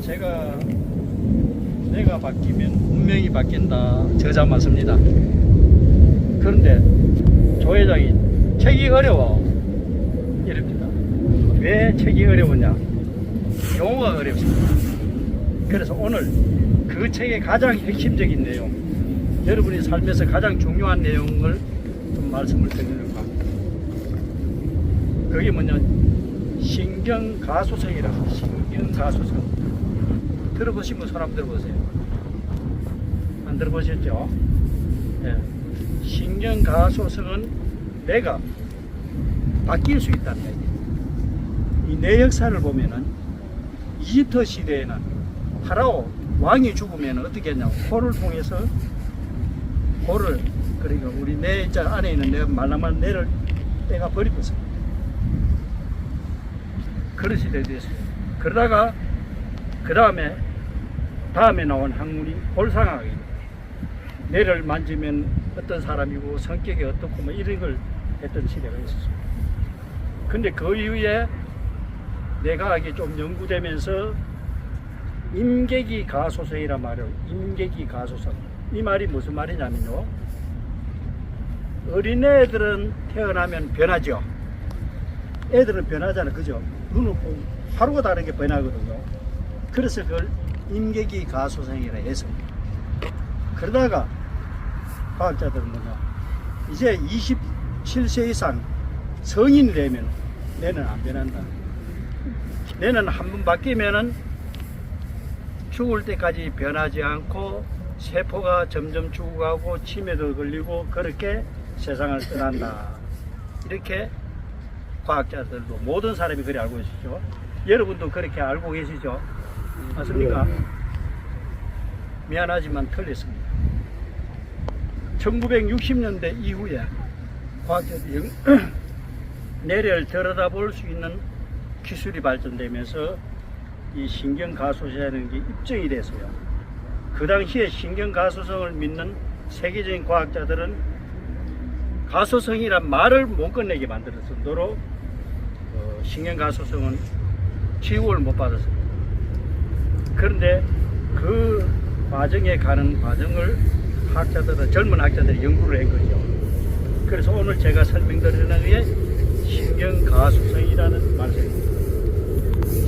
제가 내가 바뀌면 운명이 바뀐다 저자 맞습니다. 그런데 조 회장이 책이 어려워 이럽니다. 왜 책이 어려우냐? 용어가 어렵습니다. 그래서 오늘 그 책의 가장 핵심적인 내용, 여러분이 삶에서 가장 중요한 내용을 좀 말씀을 드리려고 합니다. 그게 뭐냐? 신경가소성이라고 합니다. 신경가소성. 들어보신 분 손 한번 들어보세요. 안 들어보셨죠? 네. 신경가소성은 내가 바뀔 수 있다는 얘기예요. 이 내 역사를 보면은 이집트 시대에는 파라오 왕이 죽으면 어떻게 했냐고 호를 통해서 호를 그러니까 우리 내 안에 있는 내 말랑말랑 뇌를 떼가 버리거든요. 그런 시대에 됐어요. 그러다가 그 다음에 나온 학문이 볼상학이 뇌를 만지면 어떤 사람이고 성격이 어떻고 뭐 이런 걸 했던 시대가 있었어요. 근데 그 이후에 뇌과학이 좀 연구되면서 임계기 가소성이란 말이에요. 임계기 가소성. 이 말이 무슨 말이냐면요. 어린애들은 태어나면 변하죠. 애들은 변하잖아요. 그죠? 눈을 보고 하루가 다른 게 변하거든요. 그래서 그걸 임계기 가소성이라 해서. 그러다가 과학자들은 뭐냐. 이제 27세 이상 성인이 되면 뇌는 안 변한다. 뇌는 한 번 바뀌면은 죽을 때까지 변하지 않고 세포가 점점 죽어가고 치매도 걸리고 그렇게 세상을 떠난다. 이렇게 과학자들도 모든 사람이 그렇게 알고 계시죠. 여러분도 그렇게 알고 계시죠. 맞습니까? 미안하지만 틀렸습니다. 1960년대 이후에 과학자들이 뇌를 들여다볼 수 있는 기술이 발전되면서 이 신경가소성이라는 게 입증이 됐어요. 그 당시에 신경가소성을 믿는 세계적인 과학자들은 가소성이란 말을 못 꺼내게 만들 정도로 신경가소성은 지구를 못 받았습니다. 그런데 그 과정에 가는 과정을 젊은 학자들이 연구를 한 거죠. 그래서 오늘 제가 설명드리는 게 신경가소성이라는 말씀입니다.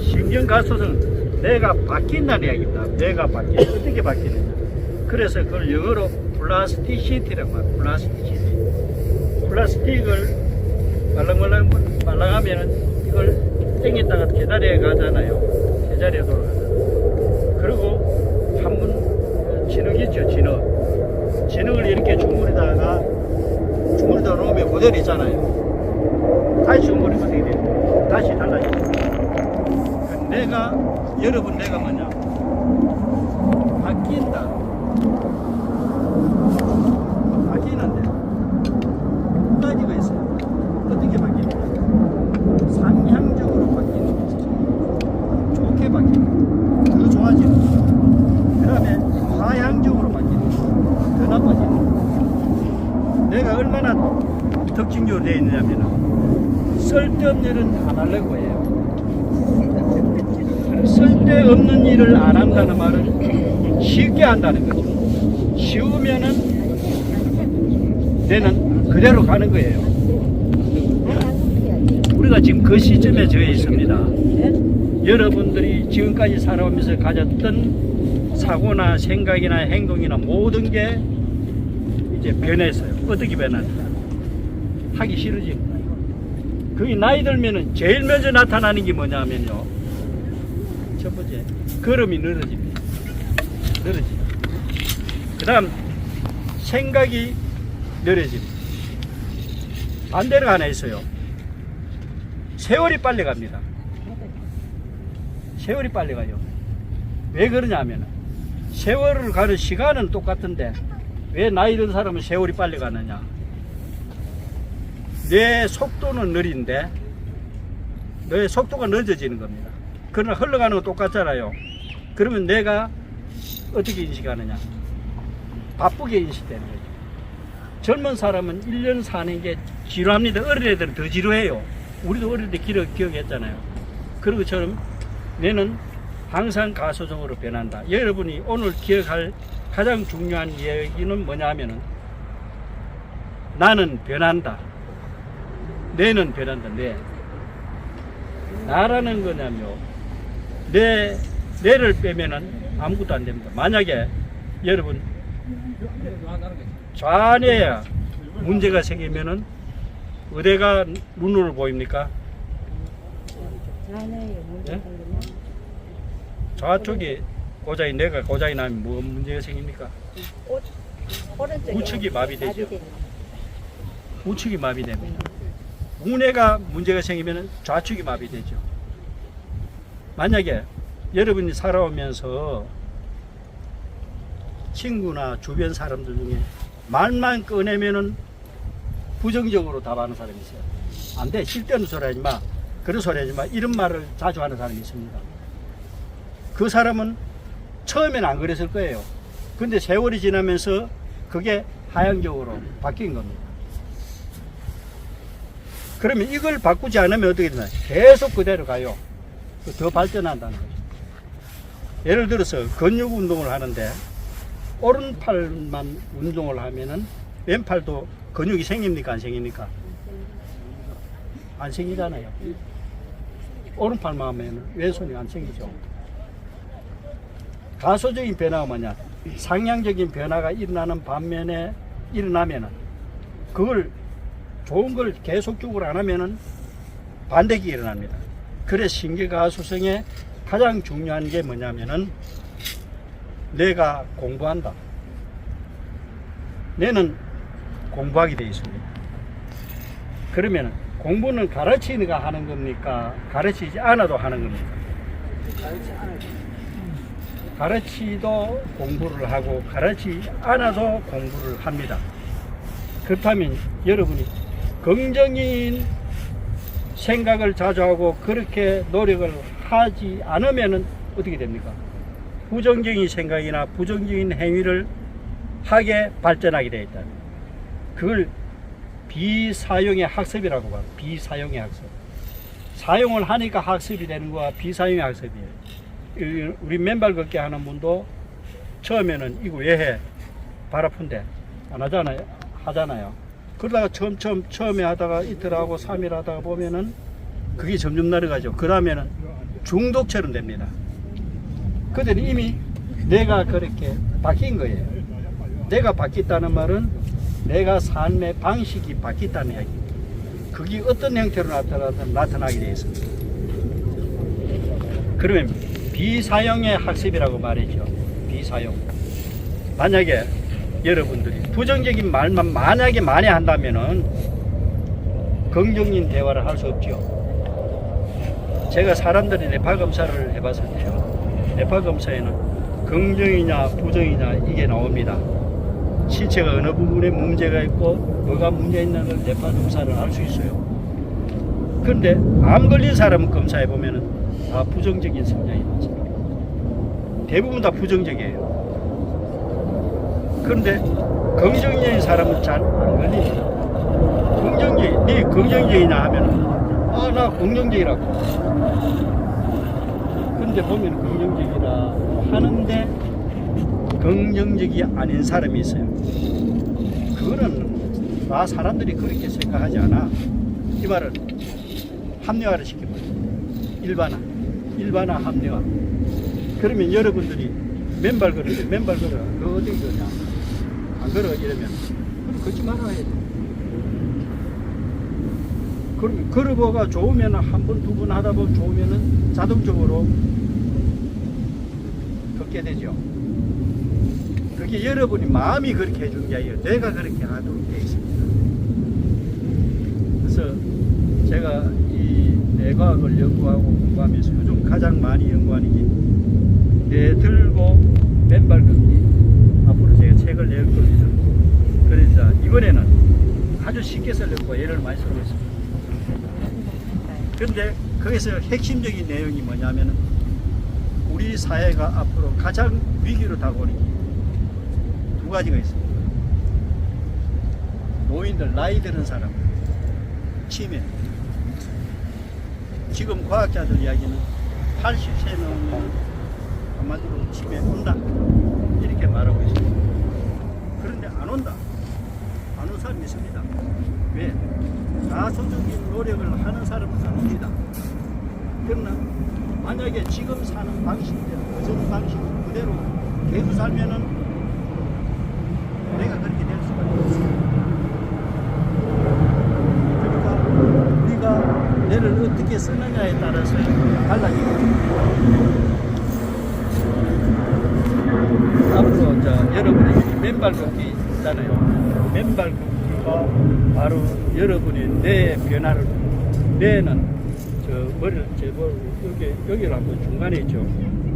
신경가소성은 내가 바뀐다는 이야기입니다. 내가 어떻게 바뀌느냐. 그래서 그걸 영어로 플라스티시티라고 합니다. 플라스틱을 말랑하면은 이걸 땡겼다가 제자리에 가잖아요. 제자리에 돌아가잖아요. 그리고 한번 진흙이죠. 진흙을 이렇게 주물에다가 놓으면 그대로 있잖아요. 다시 주물이면 어떻게 돼요? 다시 달라져요. 여러분 내가 뭐냐? 바뀐다. 바뀌는데 두 가지가 있어요. 어떻게 바뀌느냐? 상향적으로 바뀌는 게 있어요. 좋게 바뀌는 거. 더 좋아지는 거. 그 다음에 하향적으로 바뀌는 거. 더 나빠지는 거. 내가 얼마나 특징적으로 되어 있느냐면 쓸데없는 일은 안 하려고 해요. 쓸데없는 일을 안 한다는 말은 쉽게 한다는 거죠. 쉬우면은 뇌는 그대로 가는 거예요. 우리가 지금 그 시점에 처해 있습니다. 여러분들이 지금까지 살아오면서 가졌던 사고나 생각이나 행동이나 모든 게 이제 변했어요. 어떻게 변하는가? 하기 싫어집니다. 그게 나이 들면은 제일 먼저 나타나는 게 뭐냐면요. 첫 번째, 걸음이 늘어집니다. 그 다음, 생각이 느려집니다. 반대로 하나 있어요. 세월이 빨리 갑니다. 세월이 빨리 가요. 왜 그러냐면, 세월을 가는 시간은 똑같은데, 왜 나이 든 사람은 세월이 빨리 가느냐? 내 속도는 느린데, 내 속도가 늦어지는 겁니다. 그러나 흘러가는 건 똑같잖아요. 그러면 내가 어떻게 인식하느냐? 바쁘게 인식되는 거죠. 젊은 사람은 1년 사는 게 지루합니다. 어린 애들은 더 지루해요. 우리도 어릴 때 기억했잖아요. 그런 것처럼 뇌는 항상 가소적으로 변한다. 여러분이 오늘 기억할 가장 중요한 얘기는 뭐냐 하면은 나는 변한다. 내는 변한다. 나라는 거냐면 내를 빼면은 아무것도 안 됩니다. 만약에 여러분 좌뇌에 문제가 생기면은 어디가 눈으로 보입니까? 예? 좌쪽이 고장이 뇌가 고장이 나면 뭐 문제가 생깁니까? 우측이 마비되죠. 우측이 마비됩니다. 우뇌가 문제가 생기면 좌측이 마비되죠. 만약에 여러분이 살아오면서 친구나 주변 사람들 중에 말만 꺼내면은 부정적으로 답하는 사람이 있어요. 안 돼. 실대는 소리 하지 마. 그런 소리 하지 마. 이런 말을 자주 하는 사람이 있습니다. 그 사람은 처음에는 안 그랬을 거예요. 근데 세월이 지나면서 그게 하향적으로 바뀐 겁니다. 그러면 이걸 바꾸지 않으면 어떻게 되나요? 계속 그대로 가요. 더 발전한다는 거죠. 예를 들어서 근육 운동을 하는데 오른팔만 운동을 하면은 왼팔도 근육이 생깁니까? 안 생깁니까? 안 생기잖아요. 오른팔만 하면 왼손이 안 생기죠. 가소적인 변화가 뭐냐? 상향적인 변화가 일어나는 반면에 일어나면은 그걸 좋은 걸 계속적으로 안 하면은 반대가 일어납니다. 그래서 신경가소성의 가장 중요한 게 뭐냐면은 내가 공부한다. 내는 공부하게 되어 있습니다. 그러면 공부는 가르치니까 하는 겁니까? 가르치지 않아도 하는 겁니까? 가르치도 공부를 하고 가르치지 않아도 공부를 합니다. 그렇다면 여러분이 긍정적인 생각을 자주 하고 그렇게 노력을 하지 않으면 어떻게 됩니까? 부정적인 생각이나 부정적인 행위를 하게 발전하게 되어 있다. 그걸 비사용의 학습이라고 봐요. 비사용의 학습. 사용을 하니까 학습이 되는 거와 비사용의 학습이에요. 우리 맨발 걷기 하는 분도 처음에는 이거 왜 해? 발 아픈데 안 하잖아요. 하잖아요. 그러다가 처음에 하다가 이틀 하고 3일 하다가 보면은 그게 점점 늘어가죠. 그러면은 중독처럼 됩니다. 그들은 이미 내가 그렇게 바뀐 거예요. 내가 바뀌었다는 말은 내가 삶의 방식이 바뀌었다는 이야기. 그게 어떤 형태로 나타나게 되어 있습니다. 그러면 비사용의 학습이라고 말이죠. 비사용. 만약에 여러분들이 부정적인 말만 만약에 많이 한다면은 긍정적인 대화를 할 수 없죠. 제가 사람들이 뇌파 검사를 해봤을 때요. 뇌파 검사에는 긍정이냐 부정이냐 이게 나옵니다. 신체가 어느 부분에 문제가 있고 뭐가 문제 있는 걸 뇌파 검사를 할 수 있어요. 그런데 암 걸린 사람은 검사해 보면은 다 부정적인 성향이 많습니다. 대부분 다 부정적이에요. 그런데 긍정적인 사람은 잘 안 걸립니다. 네 긍정적이냐 하면은 나 긍정적이라고. 근데 보면 긍정적이라 하는데 긍정적이 아닌 사람이 있어요. 그거는 사람들이 그렇게 생각하지 않아. 이 말은 합리화를 시켜버려요. 일반화 합리화. 그러면 여러분들이 맨발 걸으래. 맨발 걸어. 너 어디 거냐? 안 걸어 이러면 그럼 걷지 말아야 돼. 그럼 걸어보가 좋으면 한 번, 두 번 하다 보면 좋으면은 자동적으로 걷게 되죠. 그게 여러분이 마음이 그렇게 해준 게 아니라 내가 그렇게 하도록 되어 있습니다. 그래서 제가 이 뇌과학을 연구하고 공부하면서 요즘 가장 많이 연구하는 게 뇌 들고 맨발 걷기. 앞으로 제가 책을 낼 겁니다. 그래서 이번에는 아주 쉽게 쓰려고 예를 많이 쓰고 있습니다. 그런데 거기서 핵심적인 내용이 뭐냐면은 우리 사회가 앞으로 가장 위기로 다가오는 게 두 가지가 있습니다. 노인들, 나이 드는 사람, 치매. 지금 과학자들 이야기는 80세 넘는 한마디로 치매 온다 이렇게 말하고 있습니다. 그런데 안 온다. 안 온 사람이 있습니다. 왜? 가소적인 노력을 하는 사람은 안 옵니다. 그러나 만약에 지금 사는 방식대로 그전 방식 그대로 계속 살면은 내가 그렇게 될 수밖에 없습니다. 그러니까 우리가 뇌를 어떻게 쓰느냐에 따라서 달라지고 앞으로 이제 여러분이 맨발 걷기 있잖아요. 맨발 걷기가 바로 여러분의 뇌 변화를 뇌는 저 머리를 제법 여기를 한번 중간에 있죠.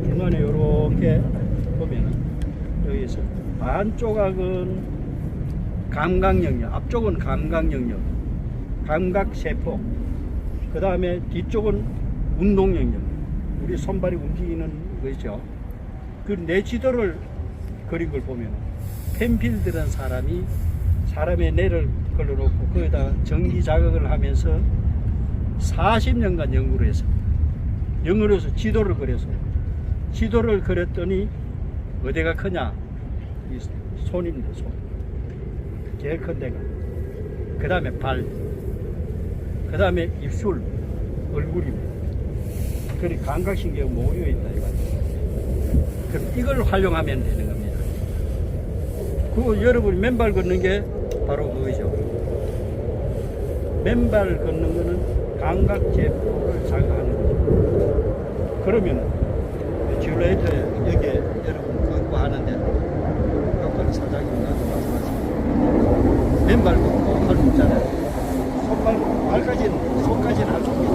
중간에 이렇게 보면은 여기서 반조각은 감각 영역, 앞쪽은 감각 영역, 감각 세포. 그 다음에 뒤쪽은 운동 영역. 우리 손발이 움직이는 거죠. 그 내지도를 그린 걸 보면 펜필드라는 사람이 사람의 뇌를 걸러놓고 거기다 전기 자극을 하면서 40년간 연구를 해서 영어로서 지도를 그려서 지도를 그렸더니 어디가 크냐? 이 손입니다. 손. 제일 큰 데가. 그 다음에 발. 그 다음에 입술, 얼굴입니다. 그리 감각신경이 모여 있다 이거죠. 그럼 이걸 활용하면 되는 겁니다. 그 여러분이 맨발 걷는 게 바로 그거죠. 맨발 걷는 거는 감각제포를 자극하는 거죠. 그러면 듀레이터에 여기에 여러분 걷고 하는데 여기 사장님 나도 말씀하시고 맨발 걷고 할 수 있잖아요. 손까지는 할 수 있겠죠.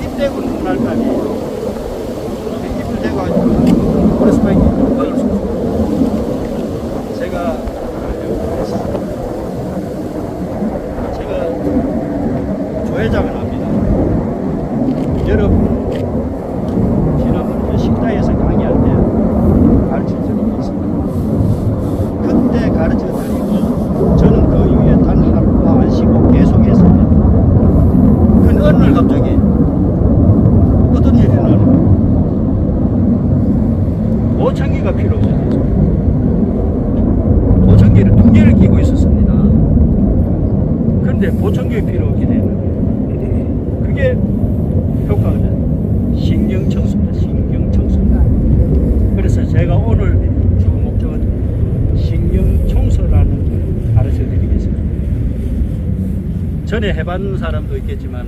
입 대고 눈알 까지 입을 대고 가지고 프레스파이크 먹을 수 있어요. 제가 조회장을 합니다. 여러분 지난번 식당에서 강의할 때 가르쳐 드린 게 있습니다. 그때 가르쳐 드리고 저는 그 이후에 단 하루도 안 쉬고 계속 했습니다. 근데 어느 날 갑자기 어떤 일이 나는 보청기가 필요 없어져서 보청기를 2개를 끼고 있었습니다. 그런데 보청기가 필요 없게 되는 그게 효과가 신경청소입니다. 신경청소입니다. 그래서 제가 오늘 주 목적은 신경청소라는 걸 가르쳐 드리겠습니다. 전에 해봤는 사람도 있겠지만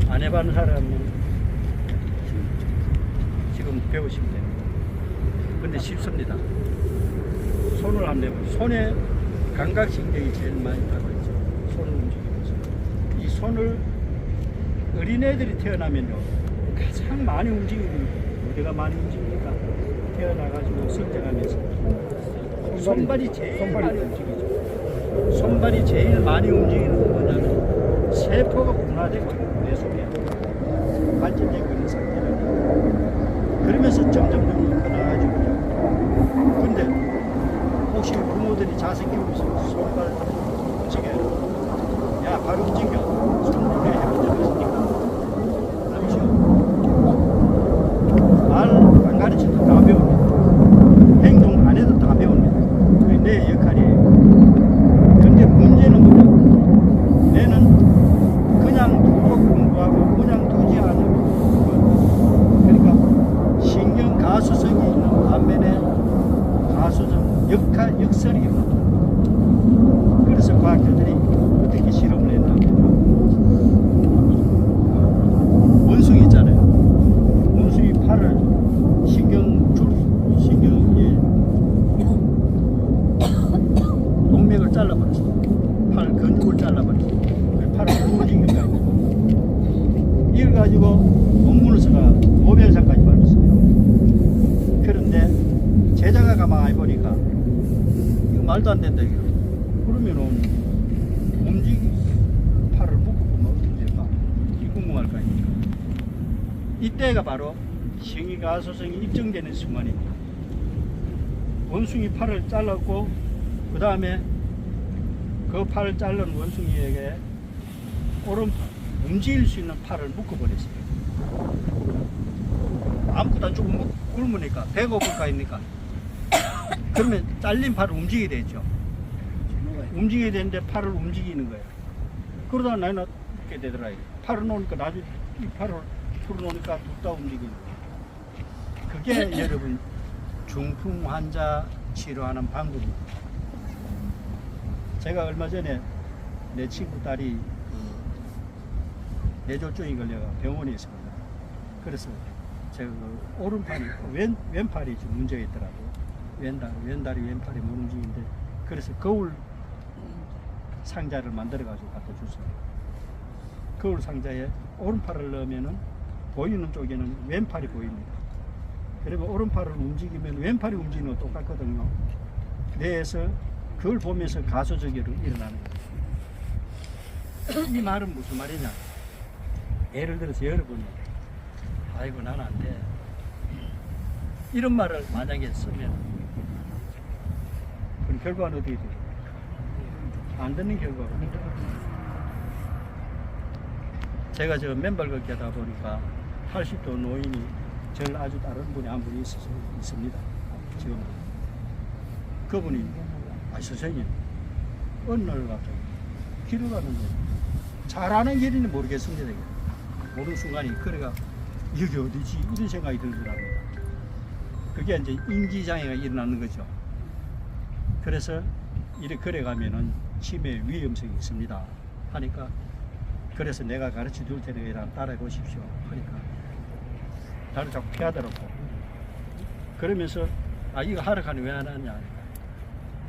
안 해봤는 사람은 지금 배우시면 됩니다. 근데 쉽습니다. 손을 한번 내보세요. 손에 감각신경이 제일 많이 가고 있죠. 손을 움직이면서 이 손을 어린애들이 태어나면요 가장 많이 움직이는 어디가 많이 움직이니까 태어나가지고 성장하면서 손발이 제일 많이 움직이죠. 손발이 제일 많이 움직이는 건 뭐냐면 세포가 분화되고 있는 뇌 속에 발전되고 있는 상태라니 그러면서 점점 커나가지고 근데 혹시 부모들이 자식 키우면서 손발 움직여요. 야 바로 움직여. 손을 해본 적 있습니까? 말 안 가르쳐도 다 배웁니다. 행동 안 해도 다 배웁니다. 그게 내 역할이에요. 근데 문제는 뭐냐? 내는 그냥 두고 공부하고 그냥 두지 않고 그러니까 신경 가소성이 있는 반면에 가소성 역설이 있는 그래서 과학자들이 어떻게 실험을 했냐면 원숭이 있잖아요. 원숭이 팔을 동맥을 잘라버렸어요. 팔 근육을 잘라버렸어요. 팔을 부러진 게 아니고 이걸 가지고 논문에서가 노벨상까지 받았어요. 그런데 제자가 가만히 보니까 이거 말도 안 된다 이거. 그러면은 팔을 묶어보면 어떻게 될까? 이 궁금할 거 아닙니까? 이때가 바로 신경가소성이 입증되는 순간입니다. 원숭이 팔을 잘랐고 그 다음에 그 팔을 자른 원숭이에게 오른팔 움직일 수 있는 팔을 묶어버렸어요. 아무것도 안 주고 굶으니까 배가 고플 거 아닙니까? 그러면 잘린 팔을 움직이게 되죠. 움직여야 되는데 팔을 움직이는 거예요. 그러다가 나는 이렇게 되더라. 팔을 놓으니까 나중에 이 팔을 풀어놓으니까 뚝딱 움직이는 거예요. 그게 여러분 중풍 환자 치료하는 방법입니다. 제가 얼마 전에 내 친구 딸이 뇌졸중이 걸려가 병원에 있습니다. 그래서 제가 오른팔이 왼팔이 좀 문제가 있더라고요. 왼다리 왼팔이 못 움직이는데 그래서 거울 상자를 만들어 가지고 갖다 줬어요. 거울 상자에 오른팔을 넣으면은 보이는 쪽에는 왼팔이 보입니다. 그리고 오른팔을 움직이면 왼팔이 움직이는 거 똑같거든요. 뇌에서 그걸 보면서 가소적으로 일어나는 거예요. 이 말은 무슨 말이냐? 예를 들어서 여러분이 아이고 나는 안 돼. 이런 말을 만약에 쓰면 그럼 결과는 어떻게 돼요? 안 듣는 결과가 제가 저 맨발 걷기 하다 보니까 80도 노인이 저를 아주 다른 분이 한 분이 있습니다. 지금 그분이 선생님 어느 날 갑자기 길을 가는데 잘하는 길인지 모르겠습니다. 모르는 순간이 그래가 여기 어디지 이런 생각이 들더라고요. 그게 이제 인지장애가 일어나는 거죠. 그래서 이렇게 걸어가면은 치매 위험성이 있습니다 하니까 그래서 내가 가르쳐 줄 테니까 따라해 보십시오 하니까 나를 자꾸 피하더라고. 그러면서 이거 하러 가니 왜 안 하냐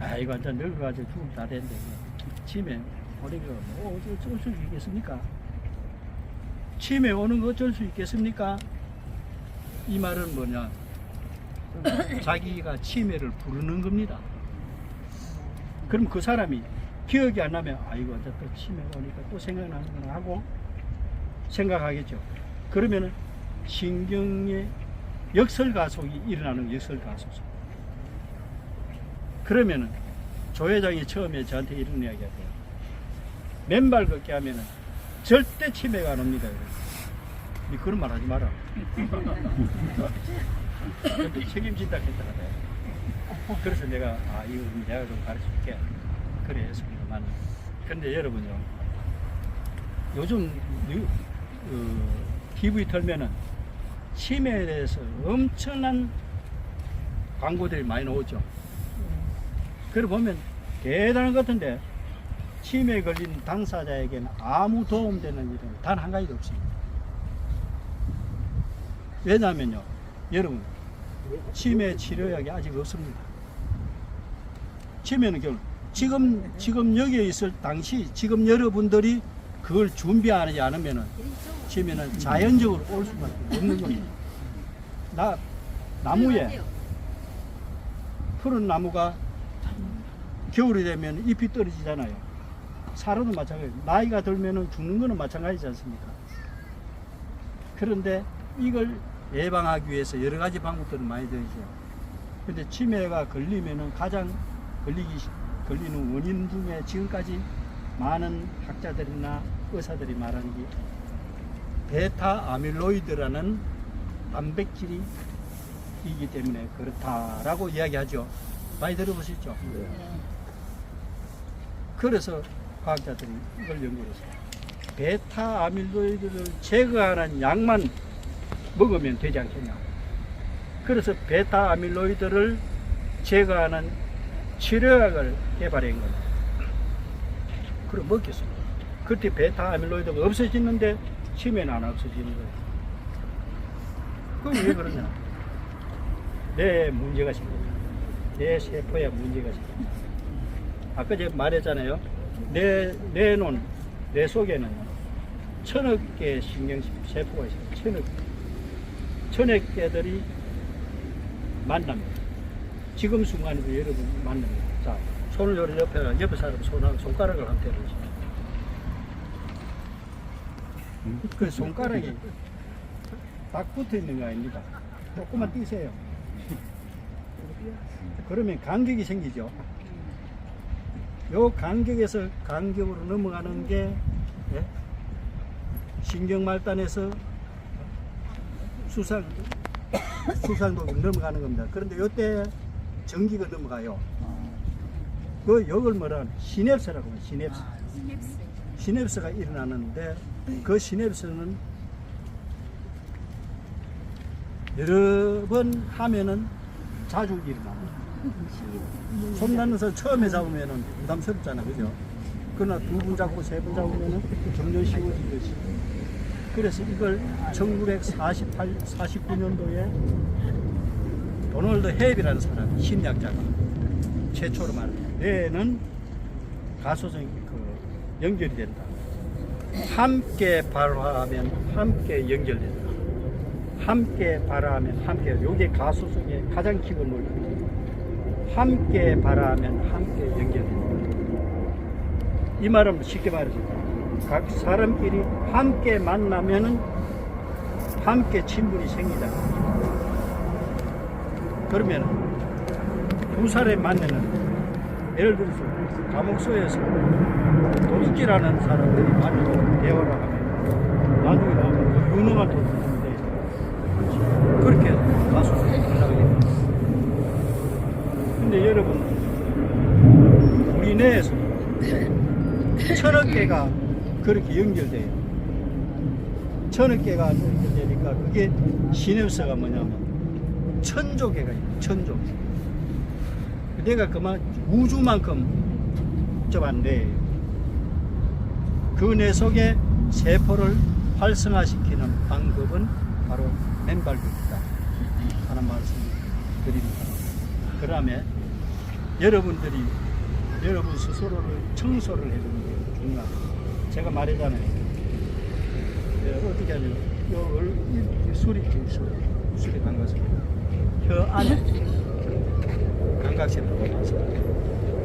하니까 이거 완전 늙어가지고 죽으면 다 되는데 치매 오는 거 뭐 어쩔 수 있겠습니까? 치매 오는 거 어쩔 수 있겠습니까? 이 말은 뭐냐, 자기가 치매를 부르는 겁니다. 그럼 그 사람이 기억이 안 나면 이거 어제 또 치매 오니까 또 생각나는구나 하고 생각하겠죠. 그러면은 신경의 역설가속이 일어나는 역설가속. 그러면은 조 회장이 처음에 저한테 이런 이야기 하고요. 맨발 걷기 하면은 절대 치매가 안 옵니다. 니 그런 말 하지 마라. 근데 책임진다 했다가 그래서 내가 이거 내가 좀 가르쳐 줄게. 그래 했습니다만. 근데 여러분요, 요즘 TV 틀면은 치매에 대해서 엄청난 광고들이 많이 나오죠. 그래 보면 대단한 것 같은데 치매에 걸린 당사자에게는 아무 도움되는 일은 단 한 가지도 없습니다. 왜냐하면요, 여러분 치매 치료약이 아직 없습니다. 치매는 결국 지금 여기에 있을 당시 지금 여러분들이 그걸 준비하지 않으면은 치매는 자연적으로 올 수밖에 없는 겁니다. 나무에 푸른 나무가 겨울이 되면 잎이 떨어지잖아요. 사람도 마찬가지예요. 나이가 들면은 죽는 거는 마찬가지지 않습니까? 그런데 이걸 예방하기 위해서 여러 가지 방법들은 많이 되죠. 근데 치매가 걸리면은 가장 걸리는 원인 중에 지금까지 많은 학자들이나 의사들이 말하는 게 베타 아밀로이드라는 단백질이 이기 때문에 그렇다라고 이야기하죠. 많이 들어보셨죠? 네. 그래서 과학자들이 이걸 연구해서 베타 아밀로이드를 제거하는 약만 먹으면 되지 않겠냐. 그래서 베타 아밀로이드를 제거하는 치료약을 개발한 거예요. 그럼 먹겠습니다. 그때 베타 아밀로이드가 없어지는데 치매는 안 없어지는 거예요. 그럼 왜 그러냐? 뇌에 문제가 생겨요. 뇌 세포에 문제가 생겨요. 아까 제가 말했잖아요. 뇌 속에는 1000억 개의 신경세포가 있어요. 1000억 개들이 만납니다. 지금 순간에도 여러분 만납니다. 자, 손을 옆에 사람 손가락을 한번 대보세요. 그 손가락이 딱 붙어 있는 거 아닙니까? 조금만 띄세요. 그러면 간격이 생기죠. 요 간격에서 간격으로 넘어가는 게 신경말단에서 수상 수상독이 넘어가는 겁니다. 그런데 이때 전기가 넘어가요. 그 이걸 뭐라 시냅스라고 해요. 시냅스. 시냅스가 일어나는데 그 시냅스는 여러 번 하면은 자주 일어납니다. 손 나눠서 처음에 잡으면은 부담스럽잖아, 그죠? 그러나 두 번 잡고 세 번 잡으면은 점점 쉬워지듯이. 그래서 이걸 1949년도에 도널드 헤비라는 사람, 심리학자가 최초로 말합니다. 뇌는 가소성이 연결이 된다. 함께 발화하면 함께 연결된다. 함께 발화하면 함께, 요게 가소성의 가장 기본 논리입니다. 함께 발화하면 함께 연결된다. 이 말은 쉽게 말해서 각 사람끼리 함께 만나면은 함께 친분이 생기다. 그러면 두 사람이 만나는, 예를 들어서 감옥소에서 도둑질하는 사람들이 만나고 대화를 하면 나중에 나오면 유능한 도둑인데 그렇게 가소성이 올라가게 됩니다. 근데 여러분, 우리 뇌에서 1000억 개가 그렇게 연결돼요. 1000억 개가 연결되니까 그게 시냅스가 뭐냐면 1000조 개가 있어요. 1000조. 내가 그만 우주만큼 복잡한데 그 뇌 속에 세포를 활성화시키는 방법은 바로 맨발격이다 하는 말씀을 드립니다. 그 다음에 여러분들이 여러분 스스로를 청소를 해주는 게 중요합니다. 제가 말했잖아요. 어떻게 하냐면 술이 감각습니다. 혀 안에 감각색으로 나서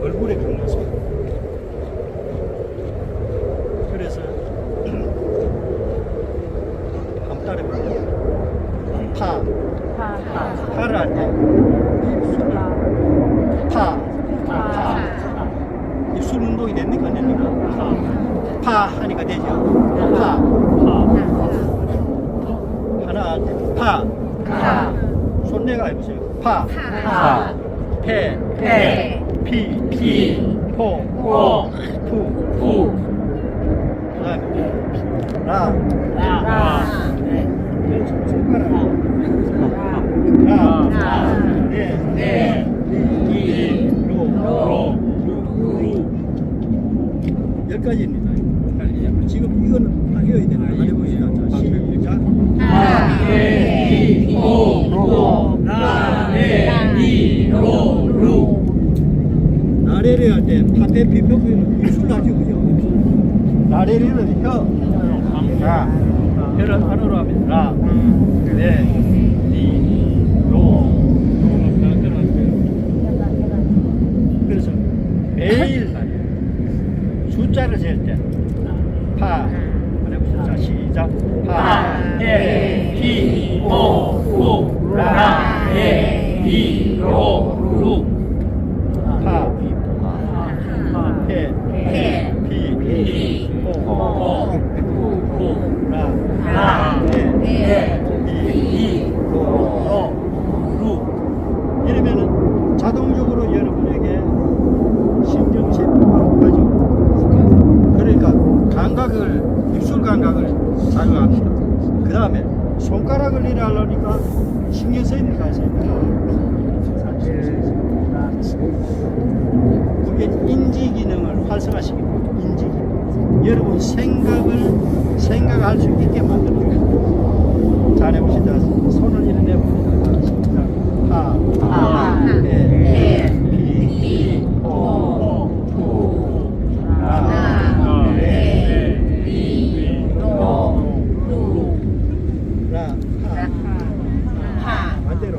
얼굴에 감각습니다. 그래서 한번 따라해볼게요. 파를 할 때 입술 운동이 됩니까? 안 됩니까? 파 하니까 되죠. 파. 하나, 파. 손내가 해보세요. 파. 태. 피. 포. 푸. 그 다음에 라. 손가락. 여기까지입니다. 지금 이거는 다 해야 되는 거 해보시죠. 자, 시작. 나래를 할 때 파페 피표부는 입술로 하죠, 그죠? 나래리는 혀. 자, 혀를 안으로 하면 라. 네. 그래서 매일 숫자를 셀 때 파. 자, 시작. 파, 피, 오, 푸, 라, 피, 로, 루. 파, 피, 오, 푸, 라, 피, 로, 루. 이러면은 자동적으로 여러분에게 신경세포가 가지고 그러니까 감각을, 입술 감각을 자극합니다. 그 다음에 손가락을 이래 하려니까 신경 쓰입니까? 그게 인지 기능을 활성화시킵니다. 인지 기능. 여러분 생각할 수 있게 만드는 거예요. 잘해봅시다. 손을 이래 내봅니다. 파, 피, 오, 푸, 라, 반대로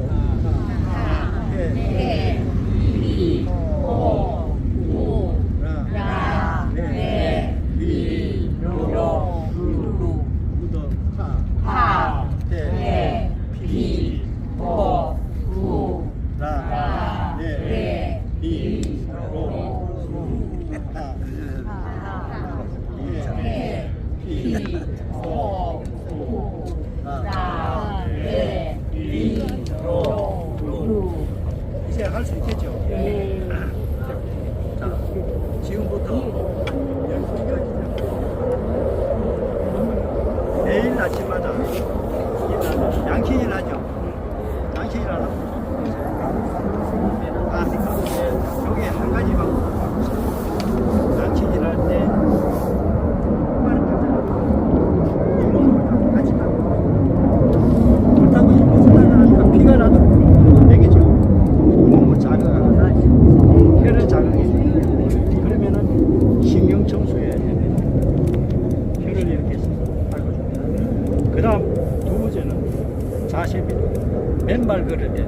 할 수 있겠죠. 자, 지금부터 연습까지 매일 아침마다 양식이 나죠. 양식이 나는 여기에 한 가지 방법. 양식이 날 때 그렇다고 잇몸을 피가 나도 안 되겠죠. 잇몸을 자극하거나 혀를 자극해서 그러면은 신경청소에 혀를 이렇게 닦아줍니다. 그 다음 두 번째는 자세입니다. 맨발 걸을 때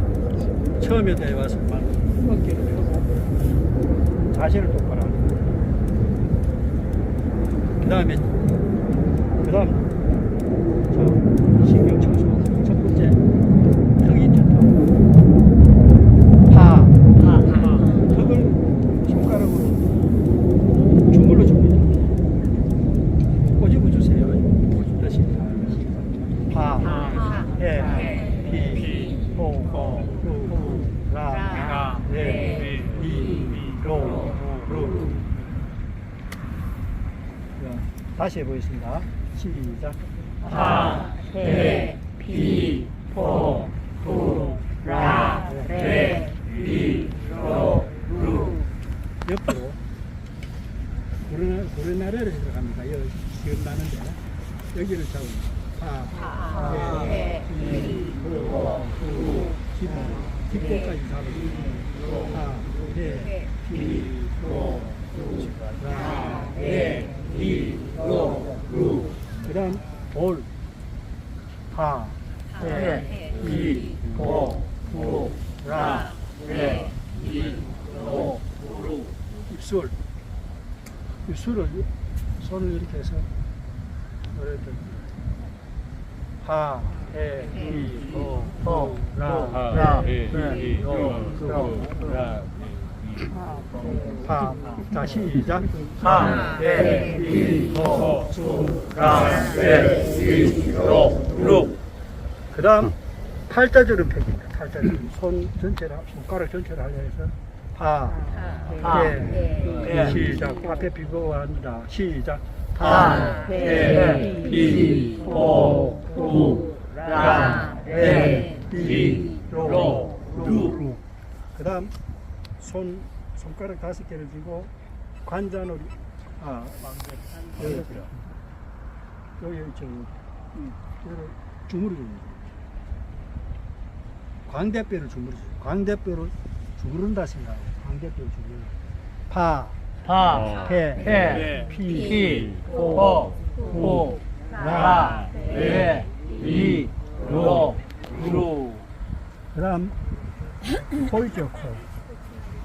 처음에 대와서 어깨를 펴고 자세를 똑바로 하는 거예요. 그 다음 신경청소 첫 번째 턱이 있죠. 턱을 손가락으로 주물러 줍니다. 꼬집어 주세요. 다시 파, 해, 피, 호, 라, 레, 리, 로, 루. 다시 해보겠습니다. 시작. 하, 해, 피, 포, 푸, 라, 레, 리, 로, 루. 옆으로 고르나래를 들어갑니다. 여기 지금 나는데 여기를 잡으면 하, 해, 피, 포, 푸, 뒷골까지 잡으면 하, 해, 피, 포, 푸, 라, 레, 리, 로, 루. 그 다음 볼 하, 해, 피, 포, 푸, 라, 레, 리, 로, 루. 입술을 손을 이렇게 해서 노래들 하, 해, 피, 포, 라, 레, 리, 로, 루. 하, 자 시작. 하, 해, 피, 포, 푸, 라, 레, 리, 로, 루. 그 다음 팔자주름 펴기입니다. 팔자주름 손 전체를 손가락 전체를 하려 해서 하, 해, 시작. 앞에 비고 합니다. 시작. 하, 해, 피, 포, 푸, 라, 레, 리, 로, 루. 그 다음 손가락 5개를 쥐고 관자놀이 여기 주무르 줍니다. 광대뼈를 주무르죠. 광대뼈를 주무른다 생각해요. 광대뼈를 주무르. 파, 해, 피, 포, 푸, 라, 레, 리, 로, 루. 그 다음 코 있죠.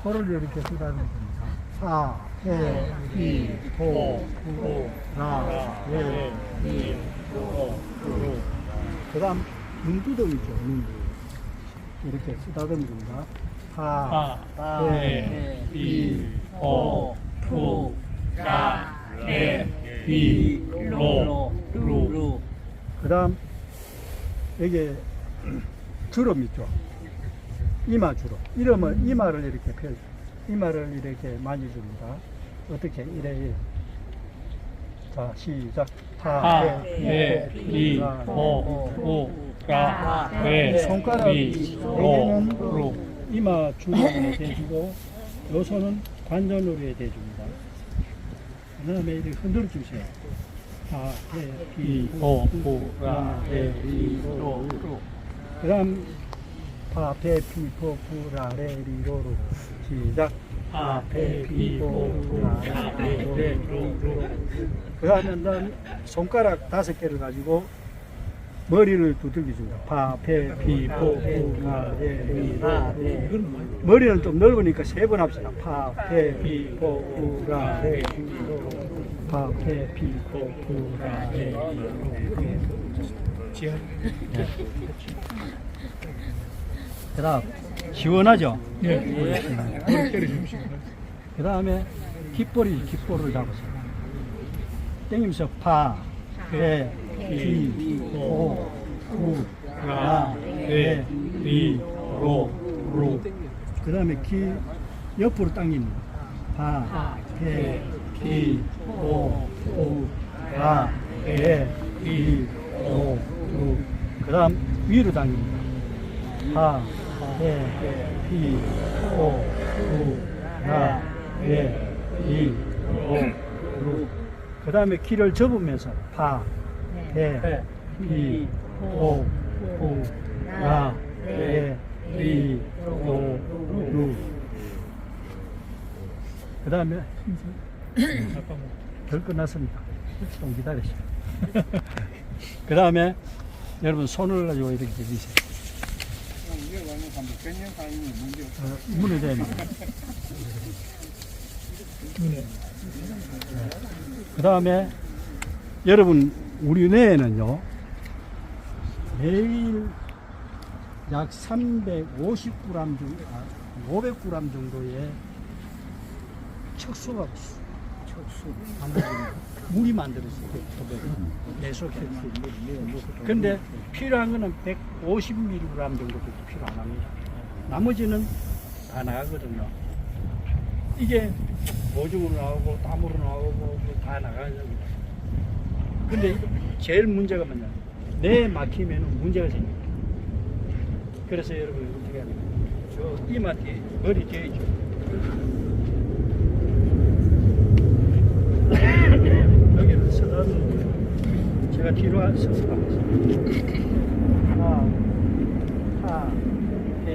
코를 이렇게 쓰다듬는 겁니다. 파, 해, 피, 포, 푸, 라, 레, 리, 로, 루. 그 다음 눈두덩 있죠. 눈두덩. 이렇게 쓰다듬는 겁니다. 파, 해, 피, 포, 푸, 라, 레, 리, 로, 루. 그 다음 여기 주름 있죠. 이마 주름. 이러면 이마를 이렇게 펴, 이마를 이렇게 만져줍니다. 어떻게 이래. 자 시작. 파, 해, 피, 포, 푸, 라, 레, 손가락 4개는 이마 주름에 대주고 요 손은 관자놀이에 대줍니다. 그 다음에 이렇게 흔들어 주세요. 파, 해, 피, 포, 푸, 라, 레, 리, 로, 루. 그 다음 파, 페, 피, 포, 푸, 라, 레, 리, 로, 루. 시작. 파, 페, 피, 포, 푸, 라, 레, 리, 로, 루. 그 다음에 손가락 5개를 가지고 머리를 두들겨 줍니다. 파, 페, 피, 포, 푸, 라, 레, 리, 로, 루. 머리는 좀 넓으니까 3번 합시다. 파, 페, 피, 포, 푸, 라, 레, 리, 로. 파, 페, 피, 포, 푸, 라, 레, 리, 로. 그 다음 시원하죠? 그 다음에 깃볼을 잡으세요. 땡기면서 파, 해, 피, 포, 푸, 라, 레, 리, 로, 루. 그 다음에 기 옆으로 당깁니다. 바, 배, 비, 오, 우, 라, 배, 비, 오, 우. 그 다음 위로 당깁니다. 바, 배, 비, 오, 우, 라, 배, 비, 오, 우. 그 다음에 키를 접으면서 바, 배, 비, 오, 우, 라, 배, 비, 오, 우. 그 다음에 덜 끝났습니다. 좀 기다리시죠. 그 다음에 여러분 손을 가지고 이렇게 대주세요. 문을 대입니다. 그 다음에 여러분 우리 뇌에는요 매일 약 350g 정도, 500g 정도의 척수가 없어. 물이 만들어져요. 뇌 속에. 근데 필요한 거는 150mg 정도밖에 필요 안 합니다. 나머지는 다 나가거든요. 이게 오줌으로 나오고 땀으로 나오고 다 나가는 겁니다. 근데 제일 문제가 뭐냐? 뇌에 막히면 문제가 생깁니다. 그래서 여러분 어떻게 해야 됩니까? 저 이마 뒤에, 머리 뒤에 있죠. 여기를 서는 제가 뒤로 서서 가겠습니다. 하, 해,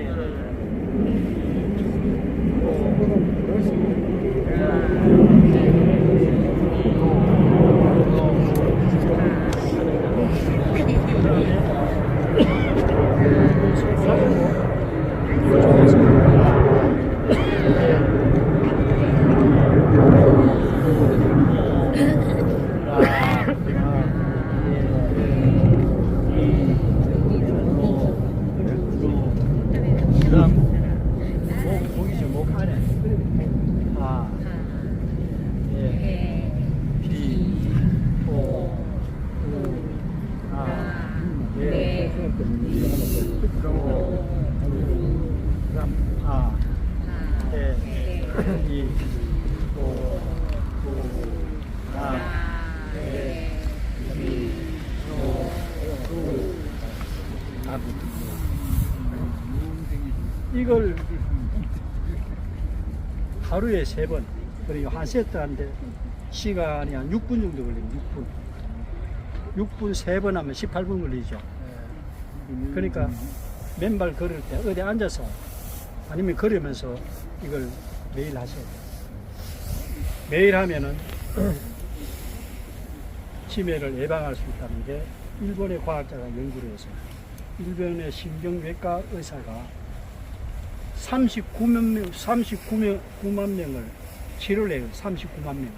이걸 하루에 3번, 그리고 한 세트한데 시간이 한 6분 정도 걸립니다. 6분 3번 하면 18분 걸리죠. 그러니까 맨발 걸을 때 어디 앉아서 아니면 걸으면서 이걸 매일 하셔야 돼요. 매일 하면은 치매를 예방할 수 있다는 게 일본의 과학자가 연구를 해서 일본의 신경외과 의사가 39만 명을 치료를 해요. 39만 명을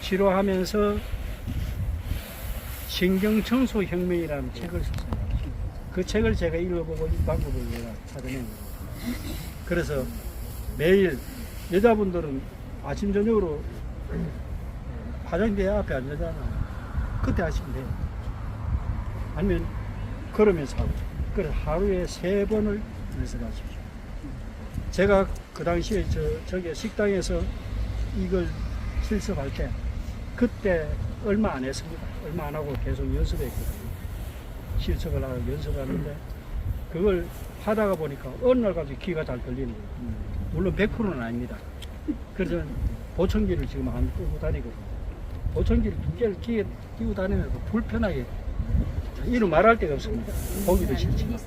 치료하면서 신경청소 혁명이라는 책을 썼습니다. 그 책을 제가 읽어보고 이 방법을 내가 찾아낸 거예요. 그래서 매일 여자분들은 아침 저녁으로 화장대 앞에 앉아잖아요. 그때 하시면 돼요. 아니면 걸으면서 하고. 그래서 하루에 3번을 연습하십시오. 제가 그 당시에 저기 식당에서 이걸 실습할 때 그때 얼마 안 했습니다. 얼마 안 하고 계속 연습했거든요. 실습을 하고 연습하는데 그걸 하다가 보니까 어느 날 갑자기 귀가 잘 들리는 거예요. 물론 100%는 아닙니다. 그래서 보청기를 지금 안 끌고 다니거든요. 보청기를 2개를 귀에 끼고 다니면서 불편하게 이루 말할 데가 없습니다. 보기도 싫지만.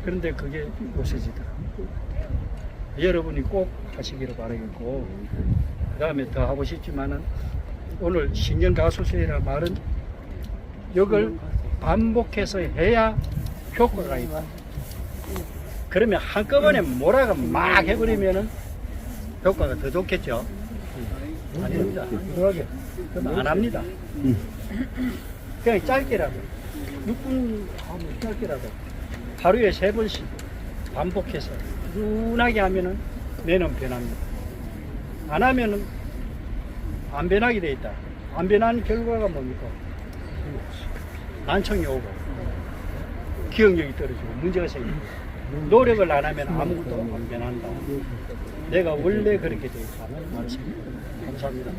그런데 그게 없어지더라고요. 여러분이 꼭 하시기를 바라겠고, 그 다음에 더 하고 싶지만은 오늘 신경가소세라는 말은 이걸 반복해서 해야 효과가 있다. 그러면 한꺼번에 몰아가 막 해버리면은 효과가 더 좋겠죠. 아닙니다. 그러게. 그럼 안 합니다. 그냥 짧게라도 6분 하면 짧게라도 하루에 3번씩 반복해서 꾸준하게 하면은 뇌는 변합니다. 안 하면은 안 변하게 돼 있다. 안 변하는 결과가 뭡니까? 난청이 오고 기억력이 떨어지고 문제가 생깁니다. 노력을 안 하면 아무것도 안 변한다. 내가 원래 그렇게 돼 있다는 말씀입니다. 감사합니다.